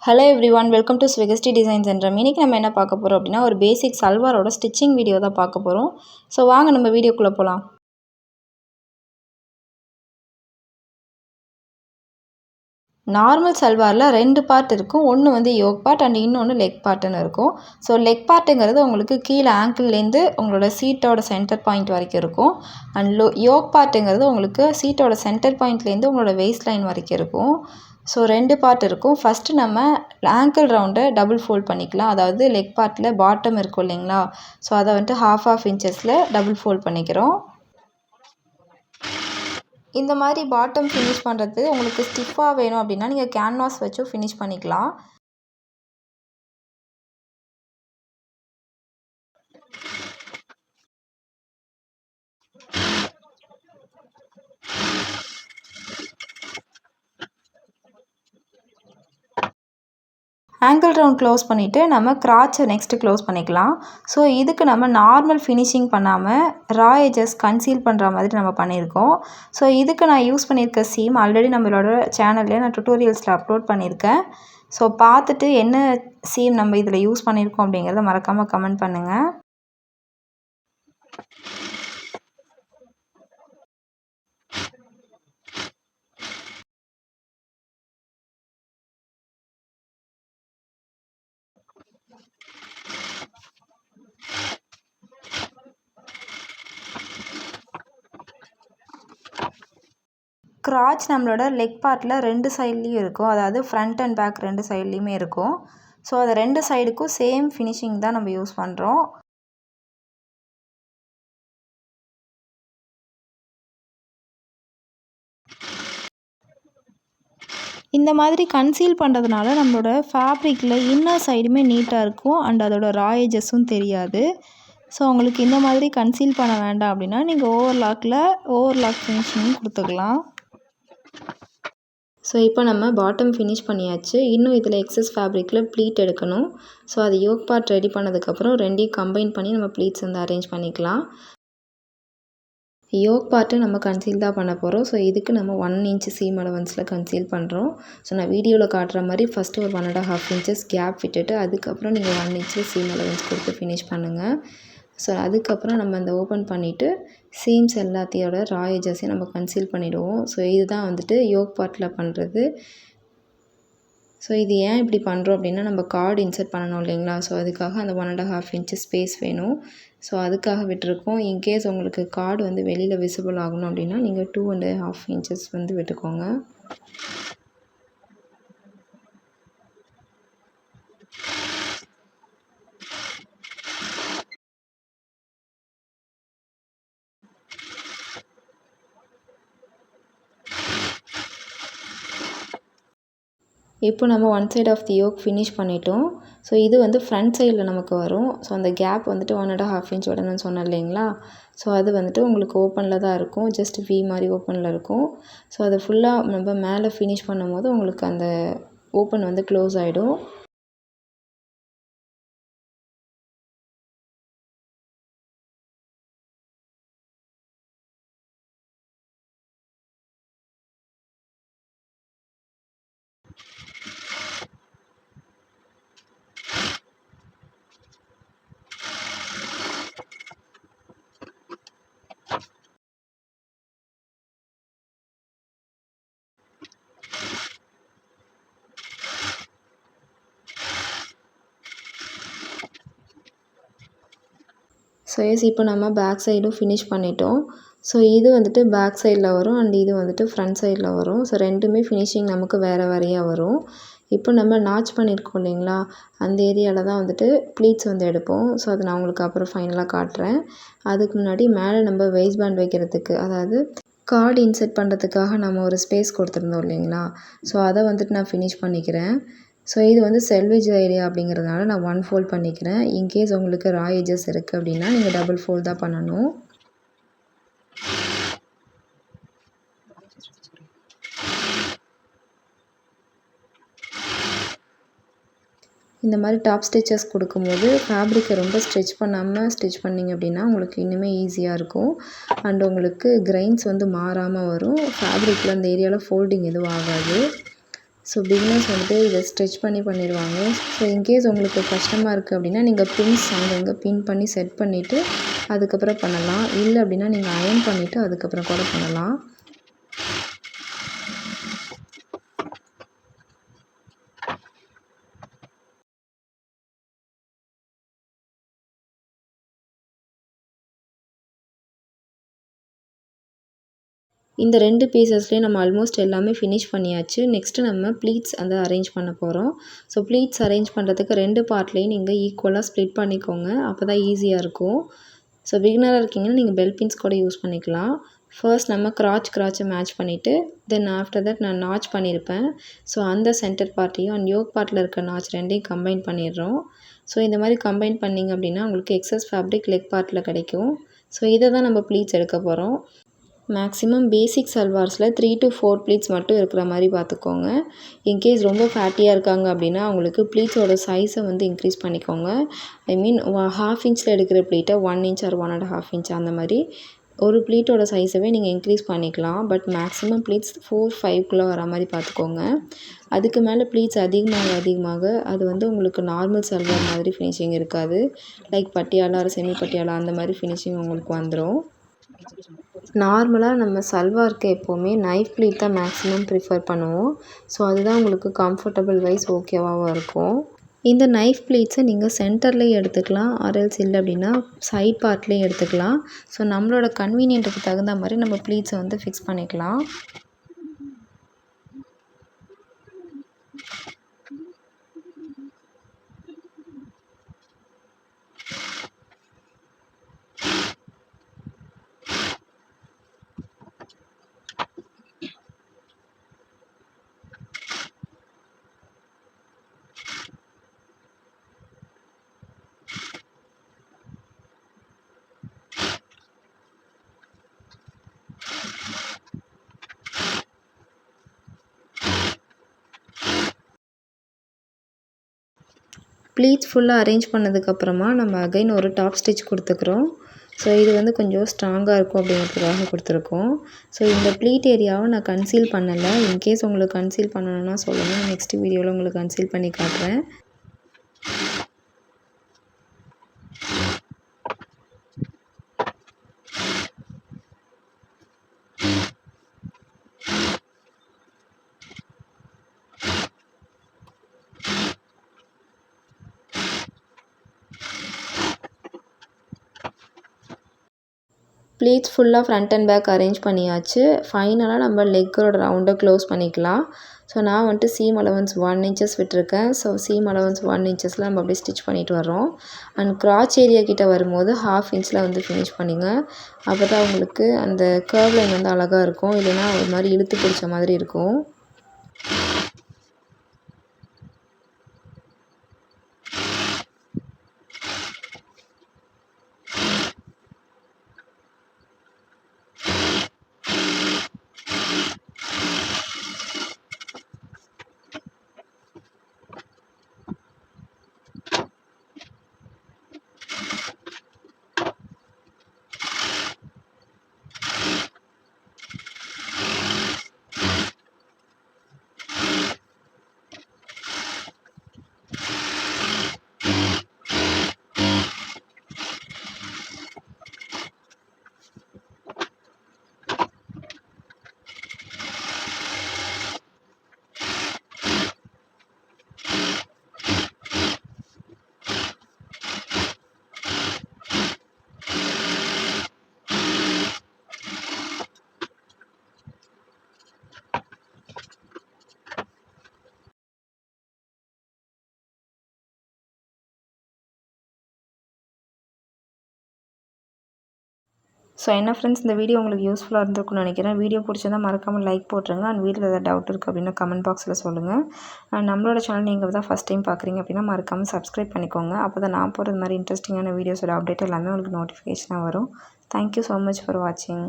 Hello everyone, welcome to swegestidesignzentrum. இன்னைக்கு நம்ம என்ன பார்க்க போறோம் அப்படின்னா ஒரு பேசிக் சல்வாரோட ஸ்டிச்சிங் வீடியோ தான் பார்க்க போறோம். ஸோ வாங்க நம்ம வீடியோக்குள்ளே போகலாம். நார்மல் சல்வாரில் 2 பார்ட் இருக்கும். ஒன்று வந்து யோக் பார்ட் அண்ட் இன்னொன்று லெக் பார்ட்டுன்னு இருக்கும். ஸோ லெக் பார்ட்டுங்கிறது உங்களுக்கு கீழே ஆங்கிள்லேருந்து உங்களோட சீட்டோட சென்டர் பாயிண்ட் வரைக்கும் இருக்கும். அண்ட் யோக் பார்ட்டுங்கிறது உங்களுக்கு சீட்டோட சென்டர் பாயிண்ட்லேருந்து உங்களோட வேஸ்ட் லைன் வரைக்கும் இருக்கும். ஸோ 2 பார்ட் இருக்கும். ஃபஸ்ட்டு நம்ம ஆங்கிள் ரவுண்டை டபுள் ஃபோல்ட் பண்ணிக்கலாம். அதாவது லெக் பார்ட்டில் பாட்டம் இருக்கும் இல்லைங்களா, ஸோ அதை வந்துட்டு half இன்ச்சஸில் டபுள் ஃபோல்ட் பண்ணிக்கிறோம். இந்த மாதிரி பாட்டம் ஃபினிஷ் பண்ணுறது உங்களுக்கு ஸ்டிஃபாக வேணும் அப்படின்னா நீங்கள் கேன்வாஸ் வச்சும் ஃபினிஷ் பண்ணிக்கலாம். ஆங்கிள் ரவுண்ட் க்ளோஸ் பண்ணிவிட்டு நம்ம கிராச்சை நெக்ஸ்ட்டு க்ளோஸ் பண்ணிக்கலாம். ஸோ இதுக்கு நம்ம நார்மல் ஃபினிஷிங் பண்ணாமல் ரா எஜஸ் கன்சீல் பண்ணுற மாதிரி நம்ம பண்ணியிருக்கோம். ஸோ இதுக்கு நான் யூஸ் பண்ணியிருக்க சீம் ஆல்ரெடி நம்மளோட சேனல்லே நான் டுட்டோரியல்ஸில் அப்லோட் பண்ணியிருக்கேன். ஸோ பார்த்துட்டு என்ன சீம் நம்ம இதில் யூஸ் பண்ணியிருக்கோம் அப்படிங்கிறத மறக்காமல் கமெண்ட் பண்ணுங்கள். கிராச் நம்மளோட லெக் பார்ட்டில் 2 சைட்லேயும் இருக்கும். அதாவது ஃப்ரண்ட் அண்ட் பேக் 2 சைட்லேயுமே இருக்கும். ஸோ அது 2 சைடுக்கும் சேம் ஃபினிஷிங் தான் நம்ம யூஸ் பண்ணுறோம். இந்த மாதிரி கன்சீல் பண்ணுறதுனால நம்மளோட ஃபேப்ரிக்கில் இன்னர் சைடுமே நீட்டாக இருக்கும் அண்ட் அதோட ரா எஜஸும் தெரியாது. ஸோ உங்களுக்கு இந்த மாதிரி கன்சீல் பண்ண வேண்டாம் அப்படின்னா நீங்கள் ஓவர்லாக் ஃபினிஷிங் கொடுத்துக்கலாம். ஸோ இப்போ நம்ம பாட்டம் ஃபினிஷ் பண்ணியாச்சு. இன்னும் இதில் எக்ஸஸ் ஃபேப்ரிக்கில் ப்ளீட் எடுக்கணும். ஸோ அது யோக் பார்ட் ரெடி பண்ணதுக்கப்புறம் ரெண்டையும் கம்பைன் பண்ணி நம்ம ப்ளீட்ஸ் வந்து அரேஞ்ச் பண்ணிக்கலாம். யோக் பார்ட்டு நம்ம கன்சீல் தான் பண்ண போகிறோம். ஸோ இதுக்கு நம்ம 1 inch சீம் அலவன்ஸில் கன்சீல் பண்ணுறோம். ஸோ நான் வீடியோவில் காட்டுற மாதிரி ஃபஸ்ட்டு ஒரு 1.5 inches கேப் விட்டுட்டு அதுக்கப்புறம் நீங்கள் 1 inch சீம் அலவன்ஸ் கொடுத்து ஃபினிஷ் பண்ணுங்கள். ஸோ அதுக்கப்புறம் நம்ம அந்த ஓப்பன் பண்ணிவிட்டு சீம்ஸ் எல்லாத்தையோட ரா எஜஸையும் நம்ம கன்சீல் பண்ணிவிடுவோம். ஸோ இதுதான் வந்துட்டு யோக் பார்ட்டில் பண்ணுறது. ஸோ இது ஏன் இப்படி பண்ணுறோம் அப்படின்னா நம்ம கார்டு இன்சர்ட் பண்ணணும் இல்லைங்களா, ஸோ அதுக்காக அந்த 1.5 inch ஸ்பேஸ் வேணும். ஸோ அதுக்காக விட்டுருக்கோம். இன்கேஸ் உங்களுக்கு கார்டு வந்து வெளியில் விசிபிள் ஆகணும் அப்படின்னா நீங்கள் 2.5 inches வந்து விட்டுக்கோங்க. இப்போ நம்ம 1 side of the yoke finish பண்ணிட்டோம். ஸோ இது வந்து ஃப்ரண்ட் சைடில் நமக்கு வரும். ஸோ அந்த கேப் வந்துட்டு 1.5 inch விடணும்னு சொன்னேன் இல்லைங்களா, ஸோ அது வந்துட்டு உங்களுக்கு ஓப்பனில் தான் இருக்கும். ஜஸ்ட் வி மாதிரி ஓப்பனில் இருக்கும். ஸோ அது ஃபுல்லாக நம்ம மேலே ஃபினிஷ் பண்ணும்போது உங்களுக்கு அந்த ஓப்பன் வந்து க்ளோஸ் ஆகிடும். ஸோ இப்போ நம்ம பேக் சைடும் ஃபினிஷ் பண்ணிட்டோம். ஸோ இது வந்துட்டு பேக் சைடில் வரும் அண்ட் இது வந்துட்டு ஃப்ரண்ட் சைடில் வரும். ஸோ ரெண்டுமே ஃபினிஷிங் நமக்கு வேறு வேறையாக வரும். இப்போ நம்ம நாச் பண்ணியிருக்கோம் இல்லைங்களா, அந்த ஏரியாவில் தான் வந்துட்டு ப்ளீட்ஸ் வந்து எடுப்போம். ஸோ அதை நான் உங்களுக்கு அப்புறம் ஃபைனலாக காட்டுறேன். அதுக்கு முன்னாடி மேலே நம்ம வேஸ்ட் பேண்ட் வைக்கிறதுக்கு, அதாவது கார்டு இன்சர்ட் பண்ணுறதுக்காக நம்ம ஒரு ஸ்பேஸ் கொடுத்துருந்தோம் இல்லைங்களா, ஸோ அதை வந்துட்டு நான் ஃபினிஷ் பண்ணிக்கிறேன். ஸோ இது வந்து செல்வேஜ் ஏரியா அப்படிங்கிறதுனால நான் 1 fold பண்ணிக்கிறேன். இன்கேஸ் உங்களுக்கு ரா எஜஸ் இருக்குது அப்படின்னா நீங்கள் டபுள் ஃபோல்ட் தான் பண்ணணும். இந்த மாதிரி டாப் ஸ்டிச்சஸ் கொடுக்கும்போது ஃபேப்ரிக்கை ரொம்ப ஸ்ட்ரெச் பண்ணாமல் ஸ்டிச் பண்ணிங்க அப்படின்னா உங்களுக்கு இன்னுமே ஈஸியாக இருக்கும். அண்ட் உங்களுக்கு கிரைன்ஸ் வந்து மாறாமல் வரும். ஃபேப்ரிக்கில் அந்த ஏரியாவில் ஃபோல்டிங் எதுவும் ஆகாது. ஸோ பிகினர்ஸ் வந்துட்டு இதை ஸ்ட்ரெச் பண்ணிடுவாங்க. ஸோ இன்கேஸ் உங்களுக்கு கஷ்டமாக இருக்குது அப்படின்னா நீங்கள் பின்ஸ் அங்கங்கே பின் பண்ணி செட் பண்ணிவிட்டு அதுக்கப்புறம் பண்ணலாம். இல்லை அப்படின்னா நீங்கள் அயர்ன் பண்ணிவிட்டு அதுக்கப்புறம் கூட பண்ணலாம். இந்த 2 பீசஸ்லேயே நம்ம ஆல்மோஸ்ட் எல்லாமே ஃபினிஷ் பண்ணியாச்சு. நெக்ஸ்ட்டு நம்ம ப்ளீட்ஸ் வந்து அரேஞ்ச் பண்ண போகிறோம். ஸோ ப்ளீட்ஸ் அரேஞ்ச் பண்ணுறதுக்கு 2 பார்ட்லேயும் நீங்கள் ஈக்குவலாக ஸ்ப்ளிட் பண்ணிக்கோங்க. அப்போ தான் ஈஸியாக இருக்கும். ஸோ பிகினராக இருக்கீங்கன்னா நீங்கள் பெல் பின்ஸ் கூட யூஸ் பண்ணிக்கலாம். ஃபர்ஸ்ட் நம்ம கிராச்சை மேட்ச் பண்ணிவிட்டு தென் ஆஃப்டர் தட் நான் நாச் பண்ணியிருப்பேன். ஸோ அந்த சென்டர் பார்ட்டையும் அண்ட் யோக் பார்ட்டில் இருக்க நாச் 2யும் கம்பைன் பண்ணிடுறோம். ஸோ இந்த மாதிரி கம்பைன் பண்ணிங்க அப்படின்னா உங்களுக்கு எக்ஸஸ் ஃபேப்ரிக் லெக் பார்ட்டில் கிடைக்கும். ஸோ இதை தான் நம்ம ப்ளீட்ஸ் எடுக்க போகிறோம். மேக்ஸிமம் பேசிக் சல்வார்ஸில் 3 to 4 ப்ளீட்ஸ் மட்டும் இருக்கிற மாதிரி பார்த்துக்கோங்க. இன்கேஸ் ரொம்ப ஃபேட்டியாக இருக்காங்க அப்படின்னா அவங்களுக்கு ப்ளீட்ஸோட சைஸை வந்து இன்க்ரீஸ் பண்ணிக்கோங்க. ஐ மீன் 1/2 இன்ச்சில் எடுக்கிற ப்ளீட்டை 1 inch or 1.5 inch அந்த மாதிரி ஒரு ப்ளீட்டோட சைஸவே நீங்கள் இன்க்ரீஸ் பண்ணிக்கலாம். பட் மேக்ஸிமம் ப்ளீட்ஸ் 4-5 வர மாதிரி பார்த்துக்கோங்க. அதுக்கு மேலே ப்ளீட்ஸ் அதிகமாக அது வந்து உங்களுக்கு நார்மல் சல்வார் மாதிரி ஃபினிஷிங் இருக்காது. லைக் பட்டியாலா செமி பட்டியாலா அந்த மாதிரி ஃபினிஷிங் உங்களுக்கு வந்துடும். நார்மலாக நம்ம சல்வாருக்கு எப்போவுமே நைஃப் ப்ளீட் தான் மேக்ஸிமம் ப்ரிஃபர் பண்ணுவோம். ஸோ அதுதான் உங்களுக்கு கம்ஃபர்டபுள் வைஸ் ஓகேவாகவும் இருக்கும். இந்த நைஃப் ப்ளீட்ஸை நீங்கள் சென்டர்லேயே எடுத்துக்கலாம், ஆர்எல்ஸ் இல்லை அப்படின்னா சைட் பார்ட்லேயே எடுத்துக்கலாம். ஸோ நம்மளோட கன்வீனியன்ட்டுக்கு தகுந்த மாதிரி நம்ம ப்ளீட்ஸை வந்து ஃபிக்ஸ் பண்ணிக்கலாம். ப்ளீட்ஸ் ஃபுல்லாக அரேஞ்ச் பண்ணதுக்கப்புறமா நம்ம அகைன் ஒரு டாப் ஸ்டிச் கொடுத்துக்குறோம். ஸோ இது வந்து கொஞ்சம் ஸ்ட்ராங்காக இருக்கும் அப்படிங்கிறதுக்காக கொடுத்துருக்கோம். ஸோ இந்த ப்ளீட் ஏரியாவை நான் கன்சீல் பண்ணலை. இன்கேஸ் உங்களுக்கு கன்சீல் பண்ணணுன்னா சொல்லுங்கள், நெக்ஸ்ட் வீடியோவில் உங்களுக்கு கன்சீல் பண்ணி காட்டுறேன். ப்ளீட்ஸ் ஃபுல்லாக ஃப்ரண்ட் அண்ட் பேக் அரேஞ்ச் பண்ணியாச்சு. ஃபைனலாக நம்ம லெக்கோட ரவுண்டை க்ளோஸ் பண்ணிக்கலாம். ஸோ நான் வந்துட்டு சீம் அலவன்ஸ் 1 inches விட்டுருக்கேன். ஸோ சீம் அலவன்ஸ் 1 inchஸில் நம்ம அப்படியே ஸ்டிச் பண்ணிட்டு வரோம். அண்ட் கிராச் ஏரியா கிட்ட வரும்போது 1/2 inchல வந்து ஃபினிஷ் பண்ணிங்க. அப்போ தான் உங்களுக்கு அந்த கர்வ் லைன் வந்து அழகாக இருக்கும். இல்லைன்னா ஒரு மாதிரி இழுத்து பிடிச்ச மாதிரி இருக்கும். ஸோ என்ன ஃப்ரெண்ட்ஸ், இந்த வீடியோ உங்களுக்கு யூஸ்ஃபுல்லாக இருந்திருக்கும்னு நினைக்கிறேன். வீடியோ பிடிச்சிருந்தால் மறக்காமல் லைக் போட்டுருங்க. அண்ட் வீட்டில் ஏதாவது டவுட் இருக்குது அப்படின்னா கமெண்ட் பாக்ஸில் சொல்லுங்கள். அண்ட் நம்மளோட சேனல் நீங்கள் தான் ஃபஸ்ட் டைம் பார்க்குறீங்க அப்படின்னா மறக்காமல் சப்ஸ்கிரைப் பண்ணிக்கோங்க. அப்போ தான் நான் போகிறது மாதிரி இன்ட்ரெஸ்டிங்கான வீடியோஸோட அப்டேட் எல்லாமே உங்களுக்கு நோட்டிஃபிகேஷனாக வரும். தேங்க்யூ ஸோ மச் ஃபார் வாட்சிங்.